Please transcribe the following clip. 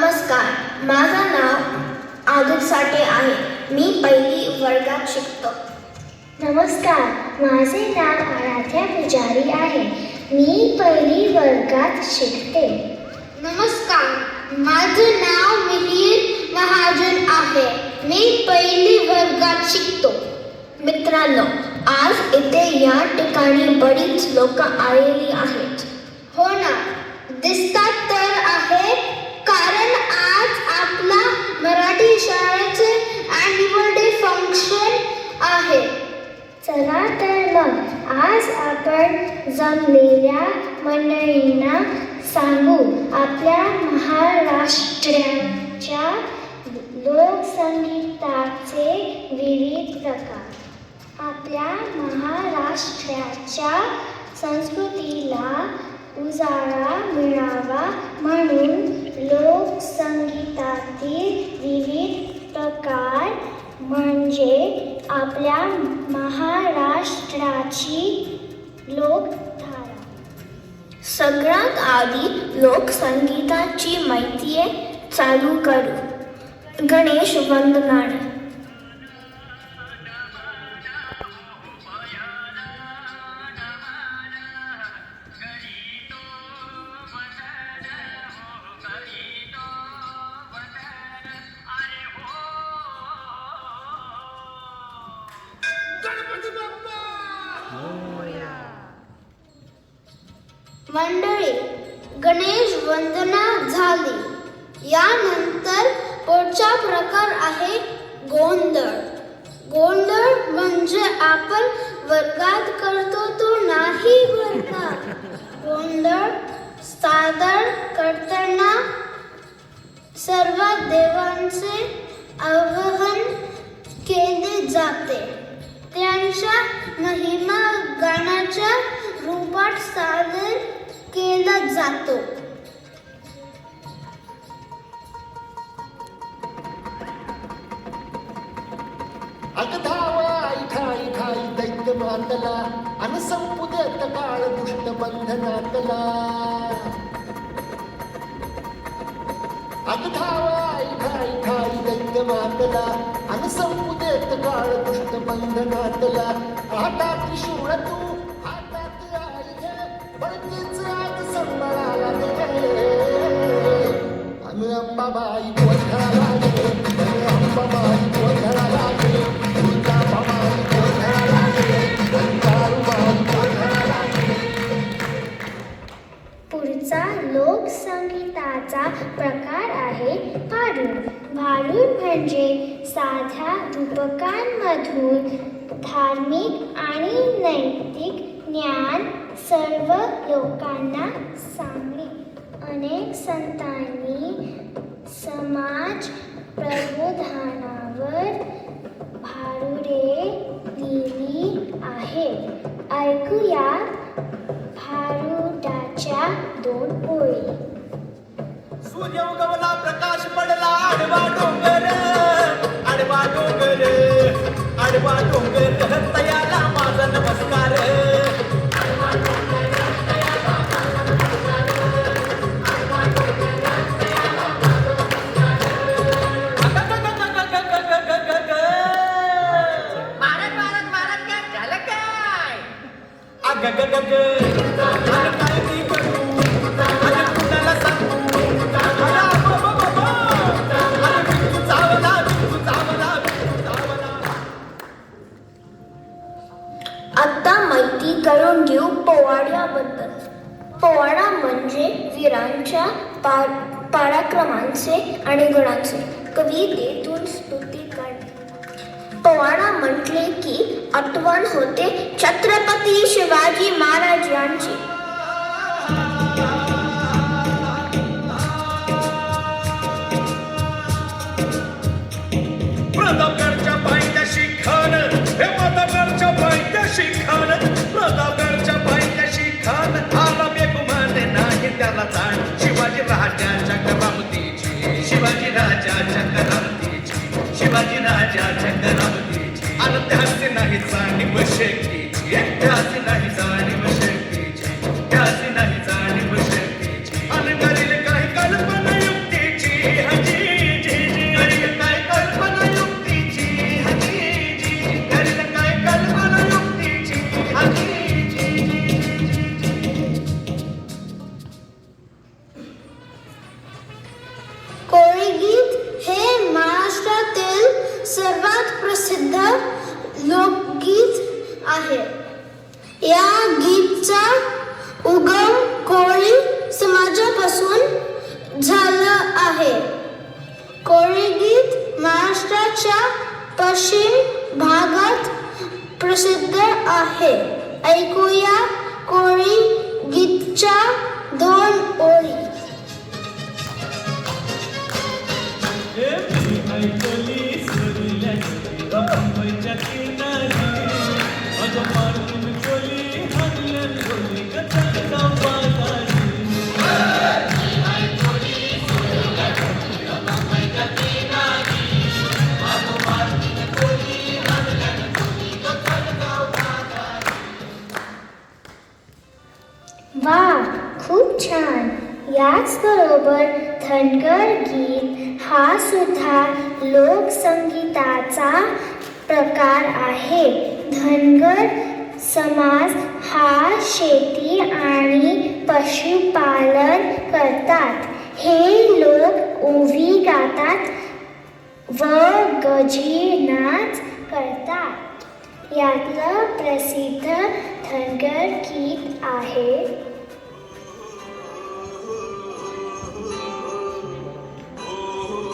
नमस्कार, माझं नाव आदित्य साठे आहे. मी पहिली वर्गात शिकतो. नमस्कार, माझे नाव आराध्या पुजारी आहे. मी पहिली वर्गात शिकते. नमस्कार, माझं नाव मिहिर महाजन आहे. मी पहिली वर्गात शिकतो. मित्रांनो, आज इथे या ठिकाणी बरीच लोक आलेली आहेत. हो ना, दिसतात तर आहे, कारण आज आपला मराठी शाळेचे ॲन्युअल डे फंक्शन आहे. चला तर मग आज आपण जमलेल्या मंडळींना सांगू आपल्या महाराष्ट्राच्या लोकसंगीताचे विविध प्रकार. आपल्या महाराष्ट्राच्या संस्कृतीला उजाळा मिळावा म्हणून लोकसंगीतातील विविध प्रकार म्हणजे आपल्या महाराष्ट्राची लोकधारा. सगळ्यात आधी लोकसंगीताची माहिती चालू करू. गणेश वंदनाने. मंडळी, गणेश वंदना झाली. यानंतर पुढचा प्रकार आहे गोंधळ. गोंधळ म्हणजे आपण वर्गात करतो तो नाही बरं का. गोंधळ सादर करताना सर्व देवांचे आवाहन केले जाते. त्यांचा महिमा गाण्याच्या रूपात सादर केला जातो. अगधावा खाई खाई दैत्य मातला अन संपू देत काळ दुष्ट बंधनातला. अगधावा खाई खाई दैत्य मातला अन संपू देत काळ दुष्ट बंधनातला. हातात त्रिशूळ तू हातात आई घे, बळकीच आज संबळाला दे. अन अंबाबाई गोंधळाला गे, अंबाबाई गोंधळाला गे. पुढचा लोकसंगीताचा प्रकार आहे भारुड. भारुड म्हणजे साध्या रूपकांमधून धार्मिक आणि नैतिक ज्ञान सर्व लोकांना सांगणे. अनेक संतांनी समाज प्रबोधनावर भारुडे लिहिली आहेत. ऐकूया भारुडाच्या 2 ओळी. सूर्य उगवला, प्रकाश पडला, आडवा डोंगर, आडवा डोंगर, आडवा डोंगर, तयाला माझा नमस्कार. आता माहिती करून घेऊ पोवाड्याबद्दल. पोवाडा म्हणजे वीरांच्या पराक्रमांचे आणि गुणांचे कवितेतून स्तुती करणे. पोवाडा म्हटले की आठवण होते छत्रपती शिवाजी महाराज यांची. प्रतापगडच्या पायथ्याशी खान, हे प्रतापगडच्या पायथ्याशी खान, प्रतापगडच्या पायथ्याशी खान, आला बेगुमान नाही त्याला जाण. शिवाजी राजाच्या करामतीची, शिवाजी राजाच्या करामतीची, शिवाजी राजाच्या करामतीची. आणि त्याचे नाही जाणीव शक्तीची, त्याचे नाही जाणीव शक्तीची, त्याचे नाही जाणीव शक्तीची. आणि करील काही कल्पना युक्तीची, पश्चिम भागात प्रसिद्ध आहे. ऐकूया कोळी गीतच्या 2 ओळी. वा, खूप छान. याचबरोबर धनगर गीत हा सुद्धा लोकसंगीताचा प्रकार आहे. धनगर समाज हा शेती आणि पशुपालन करतात. हे लोक ओवी गातात व गजी नाच करतात. यातलं प्रसिद्ध धनगर गीत आहे